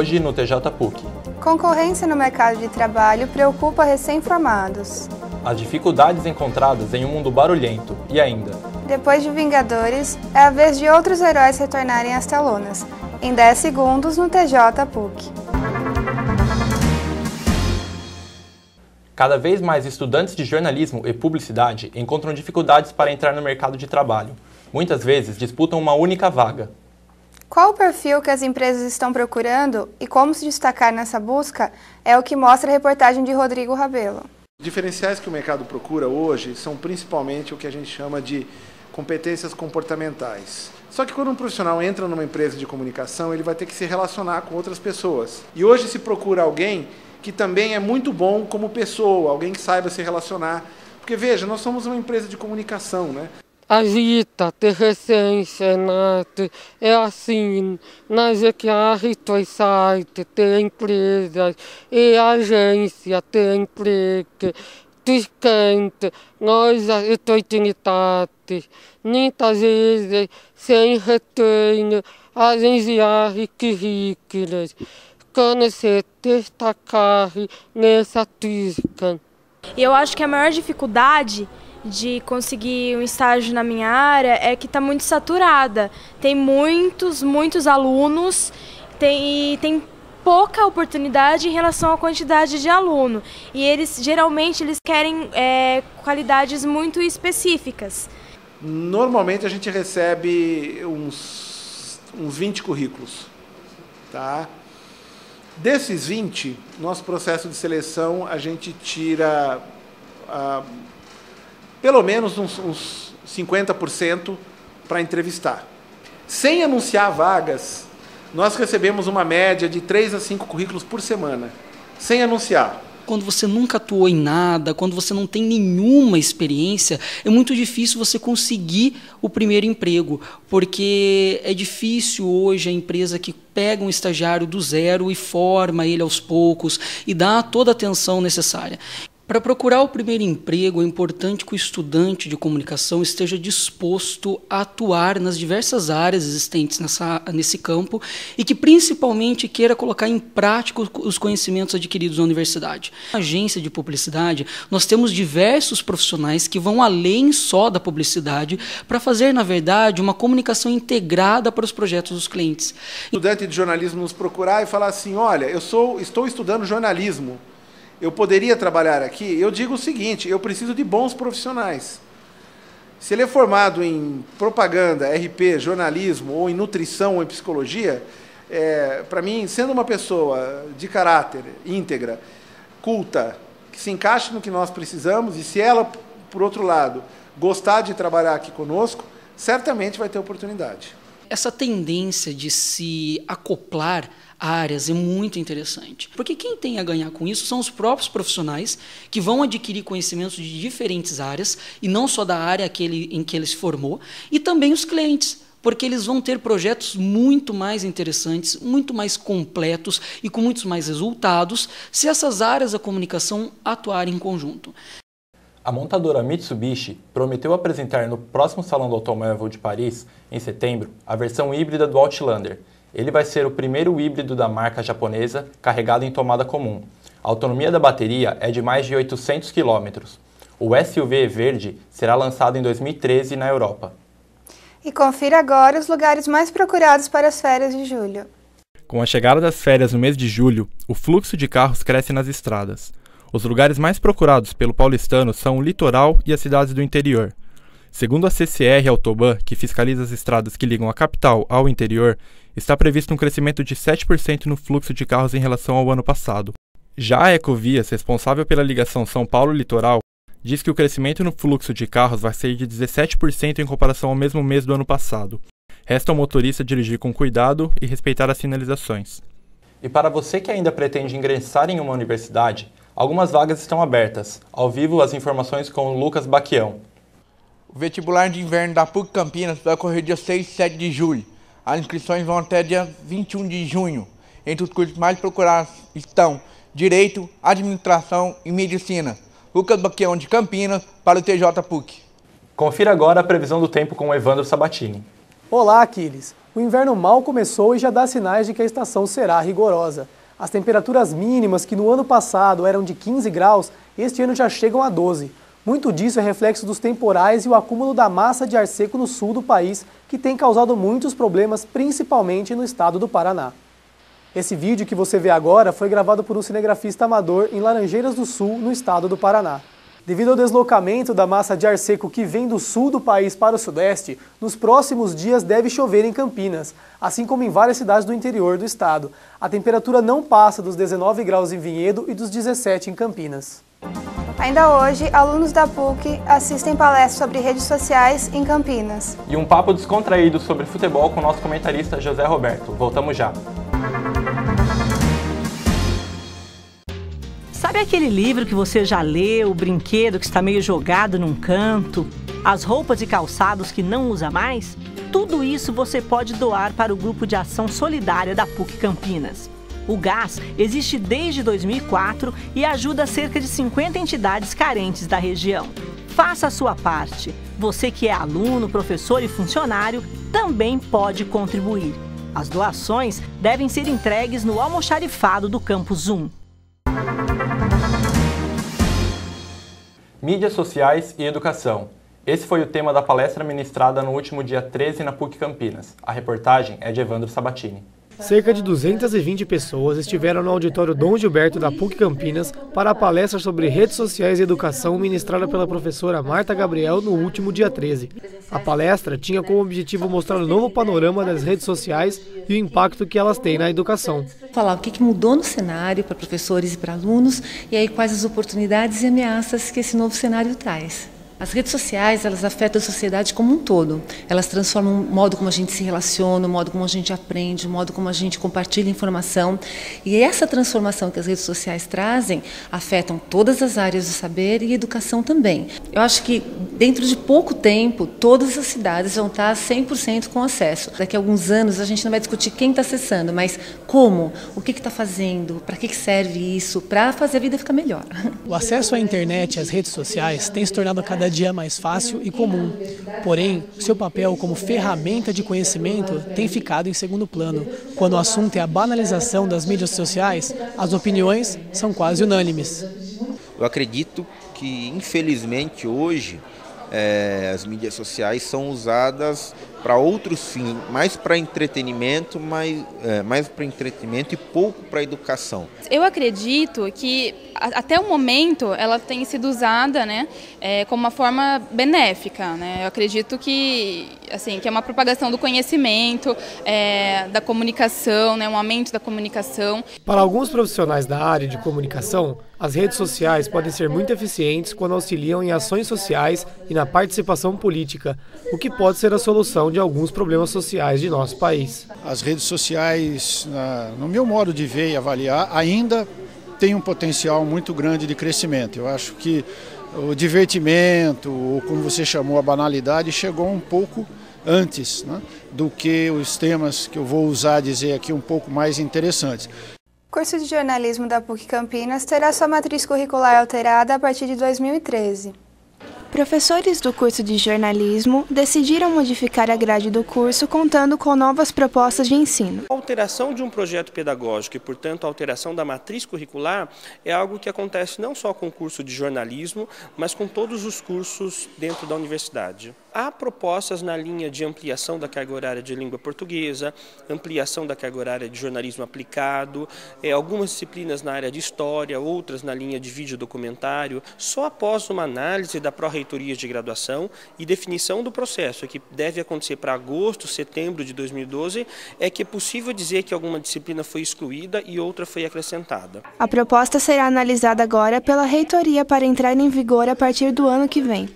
hoje no TJ PUC. Concorrência no mercado de trabalho preocupa recém-formados. As dificuldades encontradas em um mundo barulhento e ainda. Depois de Vingadores, é a vez de outros heróis retornarem às telonas, em 10 segundos no TJ PUC. Cada vez mais estudantes de jornalismo e publicidade encontram dificuldades para entrar no mercado de trabalho. Muitas vezes disputam uma única vaga. Qual o perfil que as empresas estão procurando e como se destacar nessa busca é o que mostra a reportagem de Rodrigo Rabelo. Os diferenciais que o mercado procura hoje são principalmente o que a gente chama de competências comportamentais. Só que quando um profissional entra numa empresa de comunicação, ele vai ter que se relacionar com outras pessoas. E hoje se procura alguém que também é muito bom como pessoa, alguém que saiba se relacionar. Porque veja, nós somos uma empresa de comunicação, né? A vida ter recém-senado é assim, nós é que a Rito site ter empresas e a agência ter emprego, descante, nós oportunidades, muitas vezes sem retorno, a enviar currículos, quando se destacar nessa turca. Eu acho que a maior dificuldade de conseguir um estágio na minha área é que está muito saturada. Tem muitos alunos e tem pouca oportunidade em relação à quantidade de aluno. E geralmente eles querem qualidades muito específicas. Normalmente a gente recebe uns 20 currículos. Tá? Desses 20, nosso processo de seleção a gente tira pelo menos uns 50% para entrevistar. Sem anunciar vagas, nós recebemos uma média de 3 a 5 currículos por semana, sem anunciar. Quando você nunca atuou em nada, quando você não tem nenhuma experiência, é muito difícil você conseguir o primeiro emprego, porque é difícil hoje a empresa que pega um estagiário do zero e forma ele aos poucos e dá toda a atenção necessária. Para procurar o primeiro emprego, é importante que o estudante de comunicação esteja disposto a atuar nas diversas áreas existentes nesse campo e que, principalmente, queira colocar em prática os conhecimentos adquiridos na universidade. Na agência de publicidade, nós temos diversos profissionais que vão além só da publicidade para fazer, na verdade, uma comunicação integrada para os projetos dos clientes. O estudante de jornalismo nos procurar e falar assim, olha, estou estudando jornalismo. Eu poderia trabalhar aqui? Eu digo o seguinte, eu preciso de bons profissionais. Se ele é formado em propaganda, RP, jornalismo, ou em nutrição, ou em psicologia, para mim, sendo uma pessoa de caráter, íntegra, culta, que se encaixe no que nós precisamos, e se ela, por outro lado, gostar de trabalhar aqui conosco, certamente vai ter oportunidade. Essa tendência de se acoplar áreas é muito interessante, porque quem tem a ganhar com isso são os próprios profissionais que vão adquirir conhecimentos de diferentes áreas, e não só da área em que ele se formou, e também os clientes, porque eles vão ter projetos muito mais interessantes, muito mais completos e com muitos mais resultados se essas áreas da comunicação atuarem em conjunto. A montadora Mitsubishi prometeu apresentar no próximo Salão do Automóvel de Paris, em setembro, a versão híbrida do Outlander. Ele vai ser o primeiro híbrido da marca japonesa carregado em tomada comum. A autonomia da bateria é de mais de 800 km. O SUV verde será lançado em 2013 na Europa. E confira agora os lugares mais procurados para as férias de julho. Com a chegada das férias no mês de julho, o fluxo de carros cresce nas estradas. Os lugares mais procurados pelo paulistano são o litoral e as cidades do interior. Segundo a CCR Autoban, que fiscaliza as estradas que ligam a capital ao interior, está previsto um crescimento de 7% no fluxo de carros em relação ao ano passado. Já a Ecovias, responsável pela ligação São Paulo-Litoral, diz que o crescimento no fluxo de carros vai ser de 17% em comparação ao mesmo mês do ano passado. Resta ao motorista dirigir com cuidado e respeitar as sinalizações. E para você que ainda pretende ingressar em uma universidade, algumas vagas estão abertas. Ao vivo, as informações com o Lucas Baquião. O vestibular de inverno da PUC Campinas vai ocorrer dia 6 e 7 de julho. As inscrições vão até dia 21 de junho. Entre os cursos mais procurados estão Direito, Administração e Medicina. Lucas Baquião de Campinas para o TJ PUC. Confira agora a previsão do tempo com o Evandro Sabatini. Olá, Aquiles. O inverno mal começou e já dá sinais de que a estação será rigorosa. As temperaturas mínimas, que no ano passado eram de 15 graus, este ano já chegam a 12. Muito disso é reflexo dos temporais e o acúmulo da massa de ar seco no sul do país, que tem causado muitos problemas, principalmente no estado do Paraná. Esse vídeo que você vê agora foi gravado por um cinegrafista amador em Laranjeiras do Sul, no estado do Paraná. Devido ao deslocamento da massa de ar seco que vem do sul do país para o sudeste, nos próximos dias deve chover em Campinas, assim como em várias cidades do interior do estado. A temperatura não passa dos 19 graus em Vinhedo e dos 17 em Campinas. Ainda hoje, alunos da PUC assistem palestras sobre redes sociais em Campinas. E um papo descontraído sobre futebol com o nosso comentarista José Roberto. Voltamos já. Sabe aquele livro que você já leu, o brinquedo que está meio jogado num canto, as roupas e calçados que não usa mais? Tudo isso você pode doar para o Grupo de Ação Solidária da PUC Campinas. O GAS existe desde 2004 e ajuda cerca de 50 entidades carentes da região. Faça a sua parte. Você que é aluno, professor e funcionário também pode contribuir. As doações devem ser entregues no almoxarifado do Campus 1. Mídias sociais e educação. Esse foi o tema da palestra ministrada no último dia 13 na PUC Campinas. A reportagem é de Evandro Sabatini. Cerca de 220 pessoas estiveram no auditório Dom Gilberto da PUC Campinas para a palestra sobre redes sociais e educação ministrada pela professora Marta Gabriel no último dia 13. A palestra tinha como objetivo mostrar o novo panorama das redes sociais e o impacto que elas têm na educação. Falar o que mudou no cenário para professores e para alunos e aí quais as oportunidades e ameaças que esse novo cenário traz. As redes sociais, elas afetam a sociedade como um todo. Elas transformam o modo como a gente se relaciona, o modo como a gente aprende, o modo como a gente compartilha informação. E essa transformação que as redes sociais trazem afetam todas as áreas do saber e educação também. Eu acho que dentro de pouco tempo, todas as cidades vão estar 100% com acesso. Daqui a alguns anos a gente não vai discutir quem está acessando, mas como, o que está fazendo, para que serve isso, para fazer a vida ficar melhor. O acesso à internet e às redes sociais tem se tornado cada dia mais fácil e comum. Porém, seu papel como ferramenta de conhecimento tem ficado em segundo plano. Quando o assunto é a banalização das mídias sociais, as opiniões são quase unânimes. Eu acredito que, infelizmente, hoje, as mídias sociais são usadas para outros fins, mais para entretenimento, mais para entretenimento e pouco para educação. Eu acredito que até o momento ela tem sido usada, né, como uma forma benéfica, né? Eu acredito que é uma propagação do conhecimento, da comunicação, né, um aumento da comunicação. Para alguns profissionais da área de comunicação, as redes sociais podem ser muito eficientes quando auxiliam em ações sociais e na participação política, o que pode ser a solução de alguns problemas sociais de nosso país. As redes sociais, no meu modo de ver e avaliar, ainda têm um potencial muito grande de crescimento. Eu acho que o divertimento, ou como você chamou, a banalidade, chegou um pouco antes, né, do que os temas que eu vou usar dizer aqui um pouco mais interessantes. O curso de jornalismo da PUC Campinas terá sua matriz curricular alterada a partir de 2013. Professores do curso de jornalismo decidiram modificar a grade do curso contando com novas propostas de ensino. A alteração de um projeto pedagógico e, portanto, a alteração da matriz curricular é algo que acontece não só com o curso de jornalismo, mas com todos os cursos dentro da universidade. Há propostas na linha de ampliação da carga horária de língua portuguesa, ampliação da carga horária de jornalismo aplicado, algumas disciplinas na área de história, outras na linha de vídeo documentário. Só após uma análise da pró-reitoria de graduação e definição do processo, que deve acontecer para agosto, setembro de 2012, é que é possível dizer que alguma disciplina foi excluída e outra foi acrescentada. A proposta será analisada agora pela reitoria para entrar em vigor a partir do ano que vem.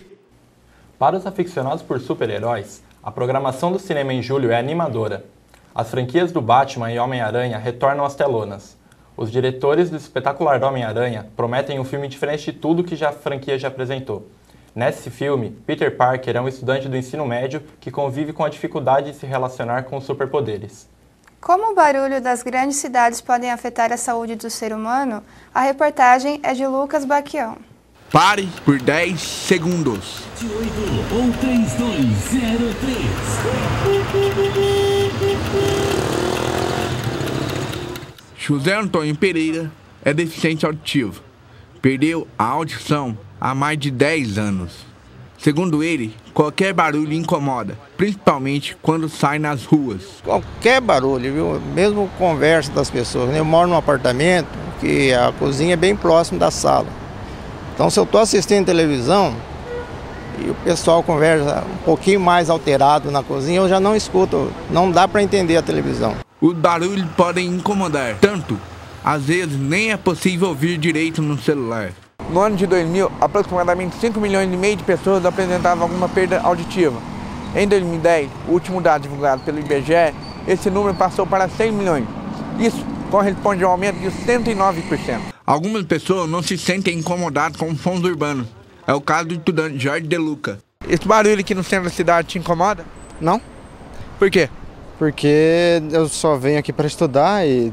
Para os aficionados por super-heróis, a programação do cinema em julho é animadora. As franquias do Batman e Homem-Aranha retornam às telonas. Os diretores do espetacular Homem-Aranha prometem um filme diferente de tudo que a franquia já apresentou. Nesse filme, Peter Parker é um estudante do ensino médio que convive com a dificuldade de se relacionar com os superpoderes. Como o barulho das grandes cidades podem afetar a saúde do ser humano, a reportagem é de Lucas Baquião. Pare por 10 segundos. 8 ou 3203. José Antônio Pereira é deficiente auditivo. Perdeu a audição há mais de 10 anos. Segundo ele, qualquer barulho incomoda, principalmente quando sai nas ruas. Qualquer barulho, viu? Mesmo conversa das pessoas. Eu moro num apartamento que a cozinha é bem próximo da sala. Então, se eu estou assistindo televisão e o pessoal conversa um pouquinho mais alterado na cozinha, eu já não escuto, não dá para entender a televisão. Os barulhos podem incomodar tanto, às vezes nem é possível ouvir direito no celular. No ano de 2000, aproximadamente 5 milhões e meio de pessoas apresentavam alguma perda auditiva. Em 2010, o último dado divulgado pelo IBGE, esse número passou para 100 milhões. Isso corresponde a um aumento de 109%. Algumas pessoas não se sentem incomodadas com sons urbanos. É o caso do estudante Jorge De Luca. Esse barulho aqui no centro da cidade te incomoda? Não. Por quê? Porque eu só venho aqui para estudar e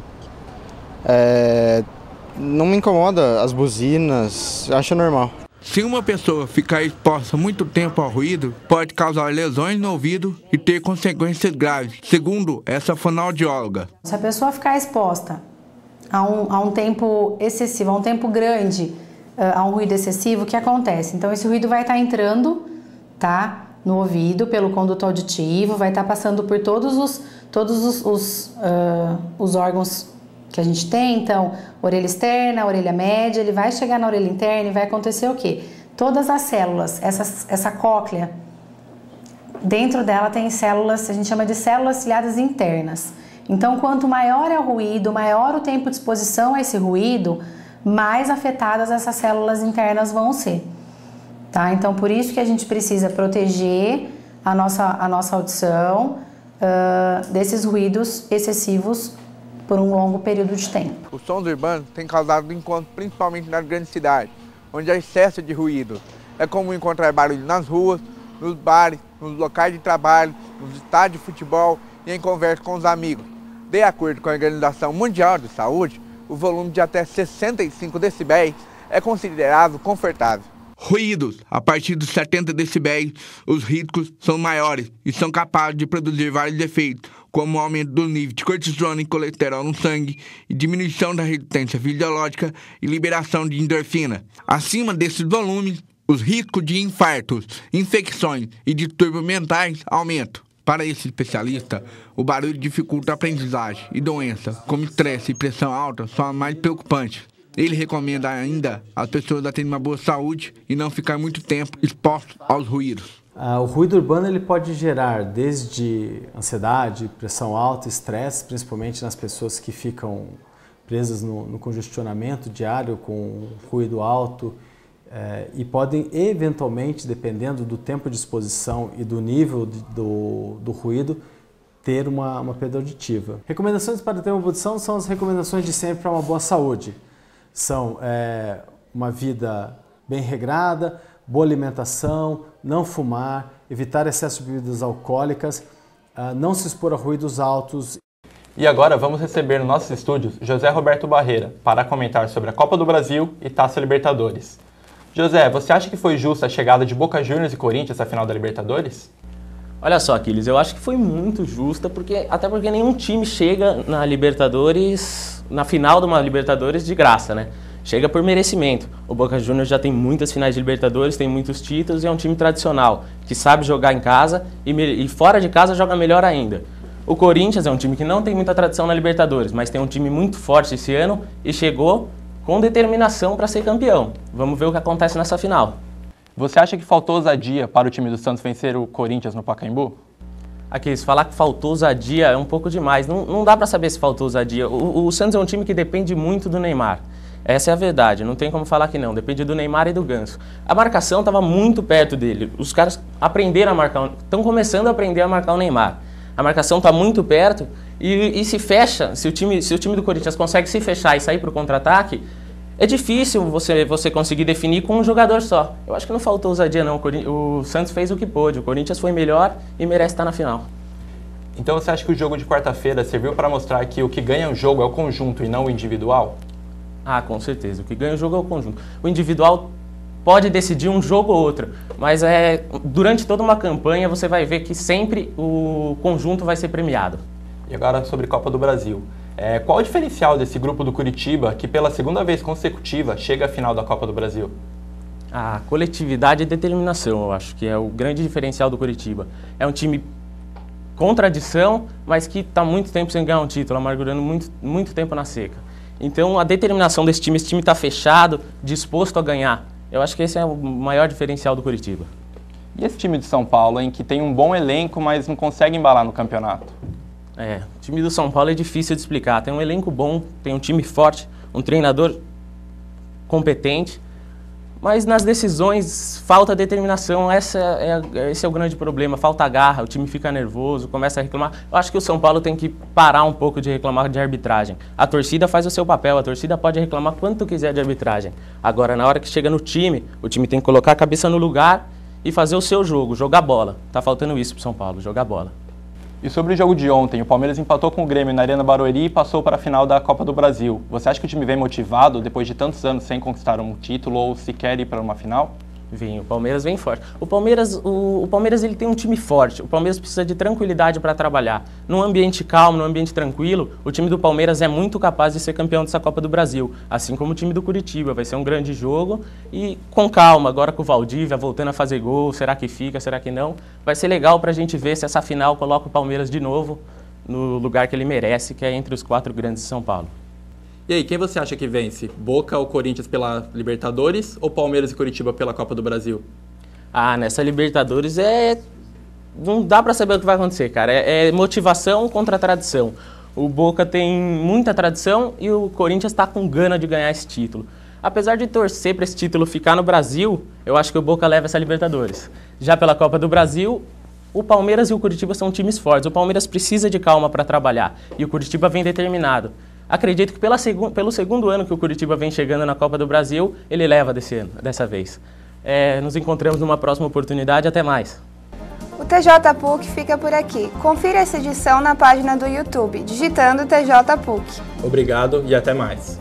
não me incomoda as buzinas, acho normal. Se uma pessoa ficar exposta muito tempo ao ruído, pode causar lesões no ouvido e ter consequências graves, segundo essa fonoaudióloga. Se a pessoa ficar exposta a um tempo excessivo, a um tempo grande, a um ruído excessivo, o que acontece? Então esse ruído vai estar entrando, tá, no ouvido pelo conduto auditivo, vai estar passando por todos os órgãos que a gente tem, então, orelha externa, orelha média, ele vai chegar na orelha interna e vai acontecer o quê? Todas as células, essa cóclea, dentro dela tem células, a gente chama de células ciliadas internas. Então, quanto maior é o ruído, maior o tempo de exposição a esse ruído, mais afetadas essas células internas vão ser. Tá? Então, por isso que a gente precisa proteger a nossa audição desses ruídos excessivos por um longo período de tempo. Os sons urbanos têm causado encontros principalmente nas grandes cidades, onde há excesso de ruído. É comum encontrar barulho nas ruas, nos bares, nos locais de trabalho, nos estádios de futebol e em conversa com os amigos. De acordo com a Organização Mundial de Saúde, o volume de até 65 decibéis é considerado confortável. Ruídos a partir dos 70 decibéis, os riscos são maiores e são capazes de produzir vários efeitos, como o aumento do nível de cortisona e colesterol no sangue, e diminuição da resistência fisiológica e liberação de endorfina. Acima desses volumes, os riscos de infartos, infecções e distúrbios mentais aumentam. Para esse especialista, o barulho dificulta a aprendizagem e doenças, como estresse e pressão alta, são as mais preocupantes. Ele recomenda ainda às pessoas a terem uma boa saúde e não ficar muito tempo expostos aos ruídos. O ruído urbano ele pode gerar desde ansiedade, pressão alta, estresse, principalmente nas pessoas que ficam presas no congestionamento diário com ruído alto, e podem eventualmente, dependendo do tempo de exposição e do nível do ruído, ter uma perda auditiva. Recomendações para ter uma boa audição são as recomendações de sempre para uma boa saúde. São uma vida bem regrada, boa alimentação, não fumar, evitar excesso de bebidas alcoólicas, não se expor a ruídos altos. E agora vamos receber nos nossos estúdios José Roberto Barreira para comentar sobre a Copa do Brasil e Taça Libertadores. José, você acha que foi justa a chegada de Boca Juniors e Corinthians à final da Libertadores? Olha só, Aquiles, eu acho que foi muito justa, até porque nenhum time chega na Libertadores, na final de uma Libertadores de graça, né? Chega por merecimento. O Boca Juniors já tem muitas finais de Libertadores, tem muitos títulos e é um time tradicional, que sabe jogar em casa e fora de casa joga melhor ainda. O Corinthians é um time que não tem muita tradição na Libertadores, mas tem um time muito forte esse ano e chegou com determinação para ser campeão. Vamos ver o que acontece nessa final. Você acha que faltou ousadia para o time do Santos vencer o Corinthians no Pacaembu? Aquiles, falar que faltou ousadia é um pouco demais. Não dá para saber se faltou ousadia. O Santos é um time que depende muito do Neymar. Essa é a verdade, não tem como falar que não. Depende do Neymar e do Ganso. A marcação estava muito perto dele. Os caras aprenderam a marcar, estão começando a aprender a marcar o Neymar. A marcação está muito perto e se fecha. Se o time do Corinthians consegue se fechar e sair para o contra-ataque, é difícil você conseguir definir com um jogador só. Eu acho que não faltou ousadia não. O Santos fez o que pôde. O Corinthians foi melhor e merece estar na final. Então você acha que o jogo de quarta-feira serviu para mostrar que o que ganha o jogo é o conjunto e não o individual? Ah, com certeza. O que ganha o jogo é o conjunto. O individual pode decidir um jogo ou outro, mas durante toda uma campanha você vai ver que sempre o conjunto vai ser premiado. E agora sobre Copa do Brasil. Qual o diferencial desse grupo do Curitiba que pela segunda vez consecutiva chega à final da Copa do Brasil? A coletividade e determinação, eu acho que é o grande diferencial do Curitiba. É um time com tradição, mas que está muito tempo sem ganhar um título, amargurando muito tempo na seca. Então a determinação desse time, esse time está fechado, disposto a ganhar. Eu acho que esse é o maior diferencial do Curitiba. E esse time de São Paulo, hein, que tem um bom elenco, mas não consegue embalar no campeonato? O time do São Paulo é difícil de explicar. Tem um elenco bom, tem um time forte, um treinador competente, mas nas decisões falta determinação. Esse é o grande problema, falta garra, o time fica nervoso, começa a reclamar. Eu acho que o São Paulo tem que parar um pouco de reclamar de arbitragem. A torcida faz o seu papel, a torcida pode reclamar quanto quiser de arbitragem. Agora, na hora que chega no time, o time tem que colocar a cabeça no lugar e fazer o seu jogo, jogar bola. Tá faltando isso pro São Paulo, jogar bola. E sobre o jogo de ontem, o Palmeiras empatou com o Grêmio na Arena Barueri e passou para a final da Copa do Brasil. Você acha que o time vem motivado depois de tantos anos sem conquistar um título ou se quer ir para uma final? Vem, o Palmeiras vem forte. O Palmeiras ele tem um time forte, o Palmeiras precisa de tranquilidade para trabalhar. Num ambiente calmo, num ambiente tranquilo, o time do Palmeiras é muito capaz de ser campeão dessa Copa do Brasil, assim como o time do Curitiba. Vai ser um grande jogo e com calma, agora com o Valdívia voltando a fazer gol, será que fica, será que não? Vai ser legal para a gente ver se essa final coloca o Palmeiras de novo no lugar que ele merece, que é entre os 4 grandes de São Paulo. E aí, quem você acha que vence? Boca ou Corinthians pela Libertadores ou Palmeiras e Curitiba pela Copa do Brasil? Nessa Libertadores não dá pra saber o que vai acontecer, cara. É motivação contra a tradição. O Boca tem muita tradição e o Corinthians tá com gana de ganhar esse título. Apesar de torcer para esse título ficar no Brasil, eu acho que o Boca leva essa Libertadores. Já pela Copa do Brasil, o Palmeiras e o Curitiba são times fortes. O Palmeiras precisa de calma para trabalhar e o Curitiba vem determinado. Acredito que pelo segundo ano que o Curitiba vem chegando na Copa do Brasil, ele leva dessa vez. Nos encontramos numa próxima oportunidade. Até mais. O TJ PUC fica por aqui. Confira essa edição na página do YouTube, digitando TJ PUC. Obrigado e até mais.